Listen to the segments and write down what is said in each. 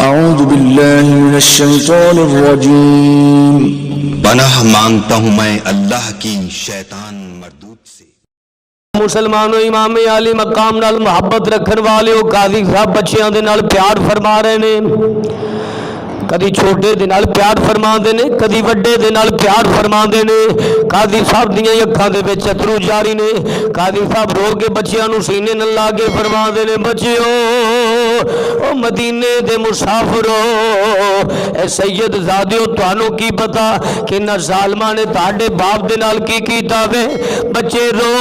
اعوذ باللہ من الشیطان الرجیم۔ پناہ مانگتا ہوں میں اللہ کی شیطان مردود سے۔ مسلمانوں، امام عالی مقام نال محبت رکھن والے قاضی صاحب بچیاں دے نال پیار فرما رہے نے، کدی چھوٹے دے نال پیار فرما دے نے، کدی وڈے دے نال پیار فرما دے نے۔ قاضی صاحب دیاں اکھاں دے وچ اترو جاری نے۔ قاضی صاحب رو کے بچیاں نو سینے نال لا کے فرما دے نے، بچیو او مدینے دے مسافرو، اے سید زادیو، تانوں کی پتا کہ نہ ظالماں نے تہاڈے باپ دے نال کی کیتا وے؟ بچے رو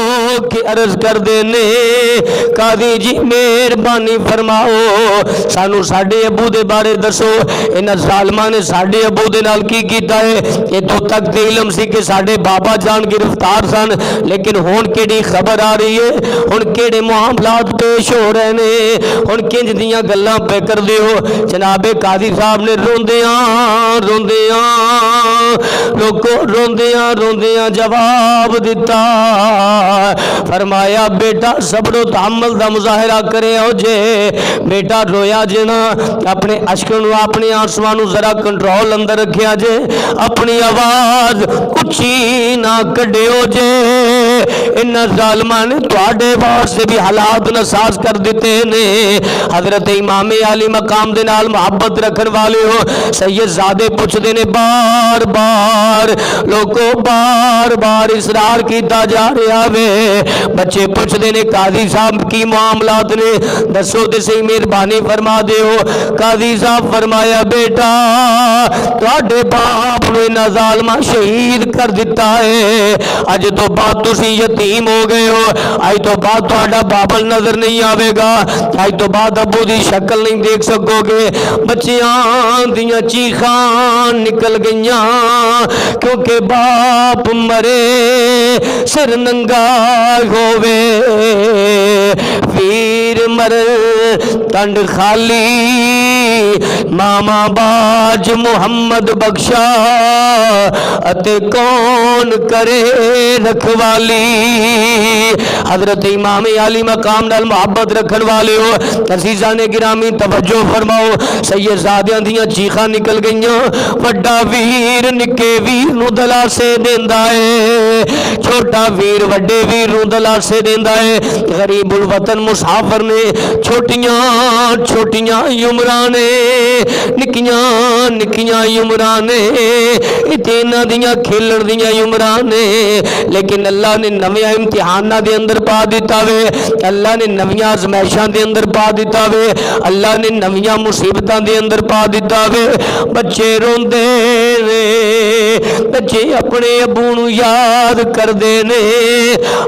کے عرض کر دے نے، قاضی جی مہربانی فرماؤ، سانو ساڈے ابو دے بارے دسو، انہاں ظالماں نے ساڈے ابو دے نال کی کیتا ہے؟ اتوں تک تے علم سی کہ ساڈے بابا جان گرفتار سن، لیکن ہن کیڑی خبر آ رہی ہے، ہن کیڑے معاملات پیش ہو رہے نے، ہن کنج دیاں گلاں پہ کر دیو؟ جناب قاضی صاحب نے روندیاں جواب دیتا، فرمایا بیٹا صبر و تحمل دا مظاہرہ کرے ہو جے، بیٹا رویا جے نا، اپنے اشکاں نو اپنے آنسواں نو ذرا کنٹرول اندر رکھیا جے، اپنی آواز اچھی نہ کڈیو جے، ان ظالماں نے تواڈے واسطے بھی حالات ناساز کر دیتے نے۔ حضرت امام عالی مقام دے نال محبت رکھن والے ہو سید زادے پوچھدے نے، بار بار لوگوں بار بار اصرار کیتا جا رہا وے، بچے پوچھدے نے قاضی صاحب کی معاملات نے، دسو تے صحیح مہربانی فرما دیو۔ قاضی صاحب فرمایا بیٹا تواڈے باپ نے انہاں ظالماں شہید کر دیتا ہے، اج تو بعد تسی یتیم ہو گئے ہو، اج تو بعد تہاڈا بابا نظر نہیں آوے گا، اج تو بعد ابو دی شکل نہیں دیکھ سکو گے۔ بچیاں دیاں چیخاں نکل گئیاں، کیونکہ باپ مرے سر ننگا ہووے، ویر مر تنڈ خالی، ماما باج محمد بخشا اتے کون کرے رکھوالی۔ حضرت امام عالی مقام نال محبت رکھن والے ہو عزیزاں نے گرامی توجہ فرماؤ، سید زادیاں دیاں چیخاں نکل گئیاں، وڈا ویر نکے ویر نو دلاسے دیندا ہے، چھوٹا ویر وڈے ویر نو دلاسے دیندا ہے۔ غریب الوطن مسافر نے، چھوٹیاں چھوٹیاں عمراں نے، نکیاں نکیاں عمراں نے، اتنا دیاں کھیلن دیاں عمراں نے، لیکن اللہ نے نویاں امتحاناں دے اندر پا دیتا وے، اللہ نے نویاں آزمائشاں دے اندر پا دیتا وے، اللہ نے نویاں مصیبتاں دے اندر پا دیتا وے۔ بچے روندے نے، بچے اپنے ابو نو یاد کر دے نے،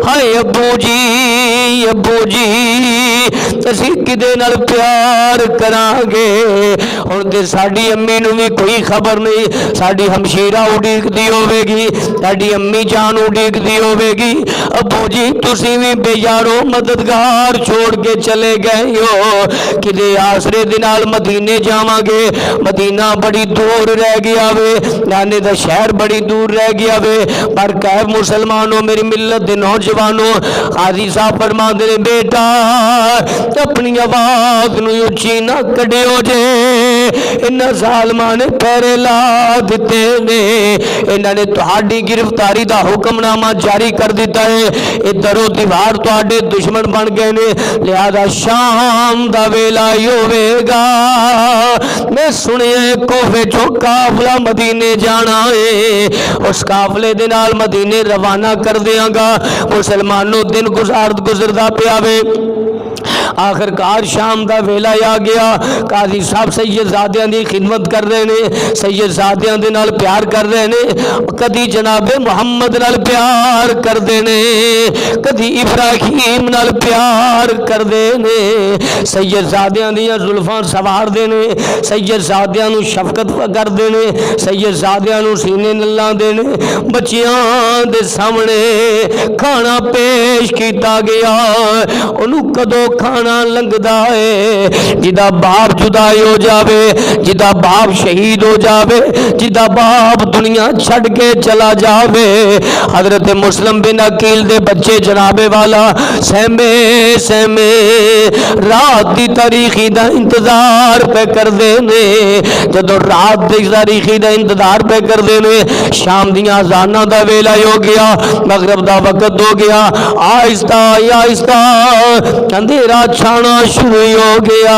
ہائے ابو جی ابو جی اسی کدے نال پیار کران گے، ہن تے ساڈی امی نو بھی کوئی خبر نہیں، ساڈی ہمشیرہ اڈیک دی ہوے گی، ساڈی امی جان اڈیک دی ہوے گی، ابو جی تسی بھی بے یارو مددگار چھوڑ کے چلے گئے ہو، کدے آسرے دے نال مدینے جاواں گے، مدینہ بڑی دور رہ گیا وے، نانے دا شہر بڑی دور رہ گیا وے، پر کہ مسلمانوں میری ملت دے نوجوانوں، قاضی صاحب فرما دے بیٹا اپنی آواز نو اچھی نہ کڈیو جے، انہاں ظالماں نے پیرے لا دیتے نے، انہاں نے تہاڈی گرفتاری دا حکم نامہ جاری کر دیتا ہے، ادھر و دیوار تہاڈے دشمن بن گئے نے، لہذا شام دا ویلا ہی ہوے گا، میں سنیا کوفے چوں قافلہ مدینے جانا ہے، اس قافلے دے نال مدینے روانہ کر دیاں گا۔ مسلمانوں دن گزردا پیا وے، آخر کار شام دا ویلا آ گیا، قاضی صاحب سید زادیاں دی خدمت کر رہے نے، سید زادیاں دے نال پیار کر رہے نے، کدی جناب محمد نال پیار کر دے نے، کدی ابراہیم نال پیار کر دے نے، سید زادیاں دیاں زلفاں سوار دے نے، سید زادیاں نو شفقت کر دے نے، سید زادیاں نو سینے نلاں دے نے، بچیاں دے سامنے کھانا پیش کیتا گیا، انہوں کدو کھانا لنگدا ہے، جدا باپ جدائی ہو جاوے، جدا باپ شہید ہو جاوے، جدا باپ دنیا چھڑ کے چلا جاوے، حضرت مسلم بن عقیل دے بچے جناب والا سہمے رات دی تاریخی دا انتظار پہ کر دے نے، جدو رات دی تاریخی دا انتظار پہ کر دینے شام دیاں اذاناں دا ویلا ہو گیا مغرب دا وقت ہو گیا آہستہ آہستہ اندھیرا چھانا شروع ہو گیا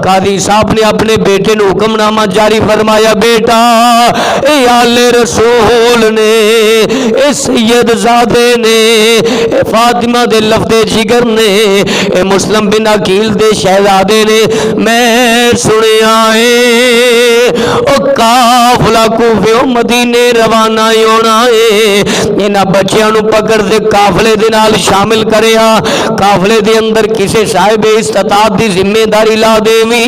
قاضی صاحب نے اپنے بیٹے نے حکم نامہ جاری فرمایا بیٹا اے آل رسول نے اے سید زادے نے اے فاطمہ دے لفظ جگر نے اے مسلم بن عقیل دے شہزادے نے میں سنیا ہے او قافلہ کوفے و مدینے روانہ ہونا ہے انہاں بچیاں نو پکڑ دے قافلے دے نال شامل کریا قافلے دے اندر کسے صاحب استطاعت دی ذمہ داری لا دیوی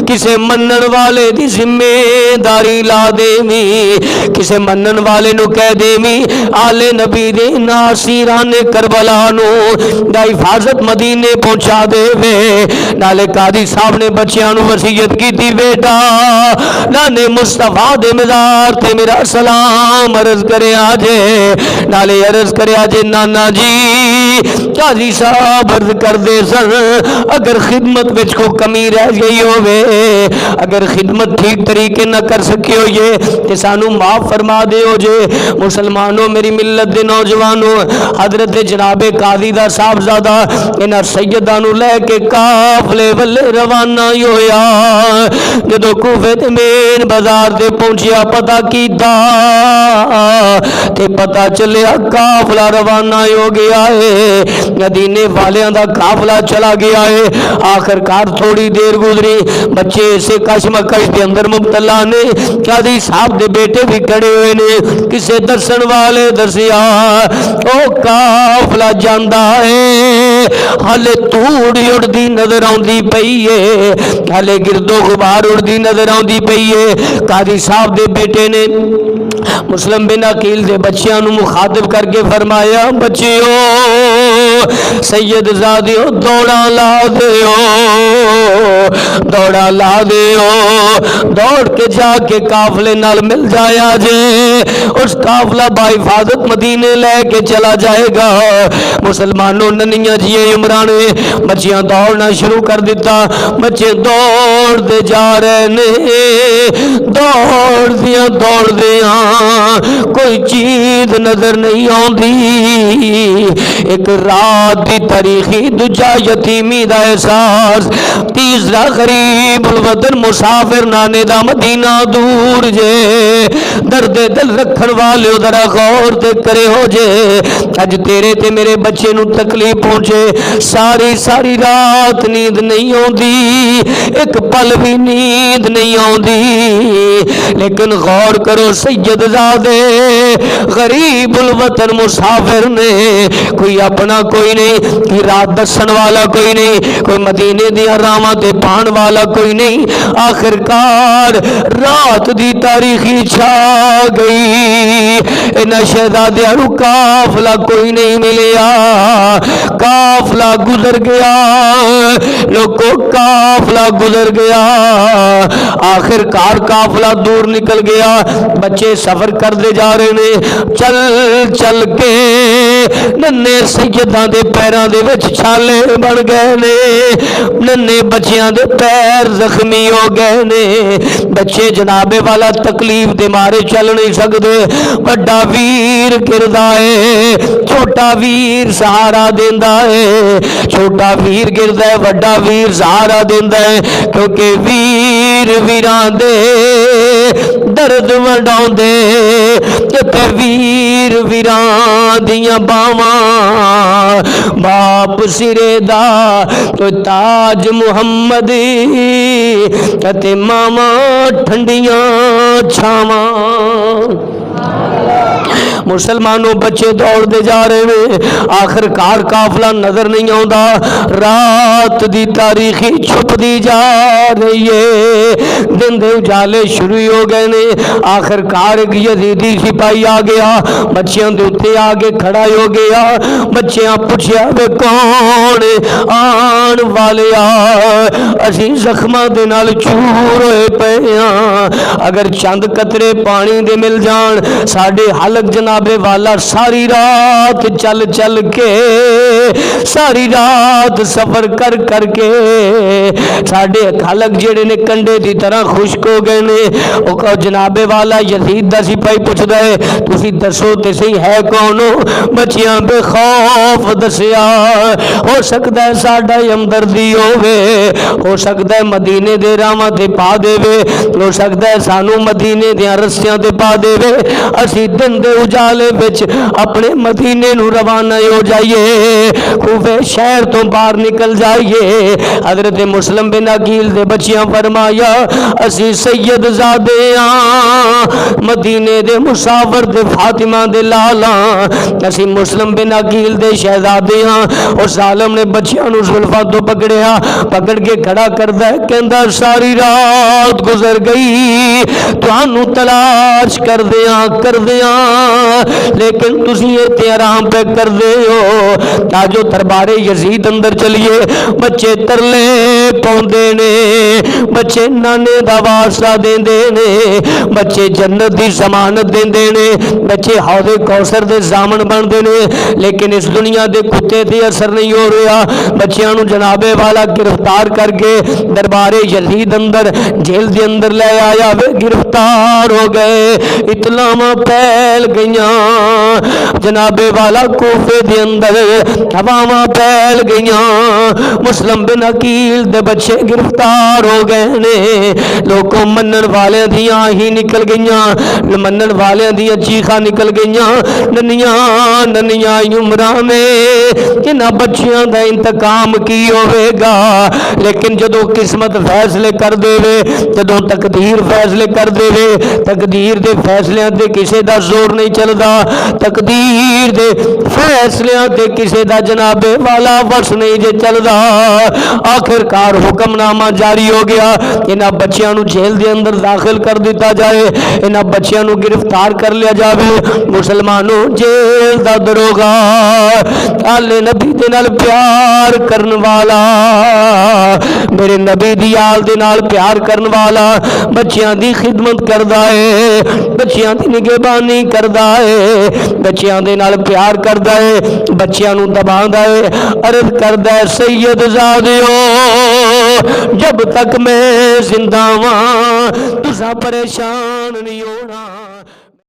کسے منن والے دی ذمہ داری لا دیوی کسے منن والے نو کہہ دیوی آل نبی دے ناصران کربلا نو دا حفاظت مدینے پہنچا دے وے نالے قاضی صاحب نے بچیاں نو وصیت کی تھی بیٹا نانے مصطفیٰ دے مزار تے میرا سلام عرض کرے آجے نالے عرض کرے آجے نانا جی قاضی صاحب عرض کر دے سن اگر خدمت وچ کو کمی رہ گئی ہوئے اگر خدمت ٹھیک طریقے نہ کر سکے ہو یہ تے سانو معاف فرما دے ہو جے مسلمانوں میری ملت دے نوجوانوں حضرت جناب قاضی دا صاحبزادہ انہاں سیداں نو لے کے قافلے والے روانہ ہویا جدو کوفے تے مین بازار تے پہنچیا پتہ کیتا تے پتہ چلیا قافلہ روانہ ہو گیا ہے مدینے والیاں دا قافلہ چلا گیا ہے آخر کار تھوڑی دیر گزری بچے اسے کشمکش دے اندر مبتلا نے قاضی صاحب دے بیٹے بھی کھڑے ہوئے نے کسے دسن والے دسیا او قافلہ جاندا ہے ہالے توڑی اڑدی نظر آندی پئی ہے ہالے گرد و غبار اڑدی نظر آندی پئی ہے قاضی صاحب دے بیٹے نے مسلم بن عقیل دے بچیاں نو مخاطب کر کے فرمایا بچیو سید زادیو دوڑا لا دیو دوڑا لا دیو دوڑ کے جا کے قافلے نال مل جایا جے اس قافلہ با حفاظت مدینے لے کے چلا جائے گا مسلمانوں ننیاں جیے عمرانے بچیاں دوڑنا شروع کر دیتا بچے دوڑ دے جا رہے نے دوڑ دیاں کوئی چیز نظر نہیں آندی ایک رات دی تاریخی دوجا یتیمی دا احساس تیسرا غریب الوطن مسافر نانے دا مدینہ دور جے درد دل رکھن والے ذرا غور تے کرے ہو جے اج تیرے تے میرے بچے نو تکلیف پہنچے ساری رات نیند نہیں آندی ایک پل بھی نیند نہیں آندی لیکن غور کرو سید زادے غریب الوطن مسافر نے کوئی اپنا کوئی نہیں رات دسن والا کوئی نہیں کوئی مدینے دیا راواں تے پان والا کوئی نہیں آخر کار رات دی تاریخی چھا گئی انہاں شہزادیاں نو قافلہ کوئی نہیں ملیا قافلہ گزر گیا لوگوں قافلہ گزر گیا آخر کار قافلہ دور نکل گیا بچے سفر کر دے جا رہے نے چل کے ننے سیداں دے پیراں دے وچ چھالے بن گئے نے ننے بچیاں دے پیر زخمی ہو گئے نے بچے جناب والا تکلیف دے مارے چل نہیں سکدے بڑا ویر گردا ہے چھوٹا ویر سہارا دیندا ہے چھوٹا ویر گردا ہے بڑا ویر سہارا دیندا ہے کیونکہ ویر ویراں دے درد وڈاوندے تے ویر ویراں دیاں باواں باپ سرے دا تو تاج محمد تے ماما ٹھنڈیاں چھاواں مسلمانوں بچے دوڑ دے جا رہے ہیں آخر کار قافلہ نظر نہیں آندا رات دی تاریخی چھپ دی جا رہی ہے دن دے اجالے شروع ہو گئے نے آخر کار ایک یزیدی سپاہی آ گیا بچیاں دے اوتے آگے کھڑا ہو گیا بچیاں پوچھیا وے کون آن والے اسی زخماں دے نال چور ہوئے پے ہاں اگر چند قطرے پانی دے مل جان ساڈے حلق جناب والا ساری رات چل چل کے ساری رات سفر کر کر کے ساڈے حلق جڑے نے کنڈے دی طرح خشک ہو گئے نے. او جناب والا یزید دا سپاہی پوچھدا ہے تسی دسو تے صحیح ہے کون ہو؟ بچیاں بے خوف دسیا ہو سکدا ہے ساڈا ہمدردی ہوے, ہو سکدا ہے مدینے دے راواں تے پا دے وے, ہو سکدا ہے سانو مدینے دیاں رسیاں تے پا دے وے, اسی دن دے اجالے وچ اپنے مدینے نو روانہ ہو جائیے, کوفے شہر تو باہر نکل جائیے. حضرت مسلم بن عقیل دے بچیاں فرمایا اسی سید زادے ہاں, مدینے دے مسافر دے فاطمہ دے لالاں, اسی مسلم بن عقیل دے شہزادے ہاں. اس ظالم نے بچیاں نو زلفاں تو پکڑیا, پکڑ کے کھڑا کردا ہے کہندا ساری رات گزر گئی تانوں تلاش کردیاں لیکن تسی اتنے آرام پہ کر دے ہو. تاجو دربار یزید اندر چلیے, بچے ترلے پاؤندے نے, بچے نانے دا واسطہ دیندے نے, بچے جنت دی ضمانت دیندے نے, بچے حوض کوثر دے ضامن بندے نے, لیکن اس دنیا دے کتے تے اثر نہیں ہو رہا. بچیاں نو جناب والا گرفتار کر کے دربار یزید اندر جیل دے اندر لے آیا وے, گرفتار ہو گئے, اطلاعاں پھیل گئیاں جناب والا کوفے دے اندر, ہواواں پھیل گئیاں, مسلم بن عقیل دے بچے گرفتار ہو گئے نے. لوگوں منن والے دیاں ہی نکل گئیاں, منن والے دیاں چیخاں نکل گئیاں, ننیاں ننیاں عمراں میں انہاں بچیاں دا انتقام کی ہوے گا. لیکن جدوں قسمت فیصلے کر دے وے, جدوں تقدیر فیصلے کر دے وے, تقدیر دے فیصلیاں تے کسے دا زور نہیں چلدا, تقدیر دے فیصلیاں تے کسے دا جناب والا وس نہیں جے چلدا. آخر کار حکم نامہ جاری ہو گیا, انہاں بچیاں نو جیل دے اندر داخل کر دیتا جائے, انہاں بچیاں نو گرفتار کر لیا جاوے. مسلمانوں جیل دا دروغا آلے نبی دے نال پیار کرن والا, میرے نبی دی آل دے نال پیار کرن والا بچیاں دی خدمت کردا ہے, بچیاں دی نگہبانی کردا ہے, بچیاں دے نال پیار کردا ہے, بچیاں نو دباندا ہے. عرض کردا ہے سید زادیو جب تک میں زندہ ہاں تساں پریشان نہیں ہونا.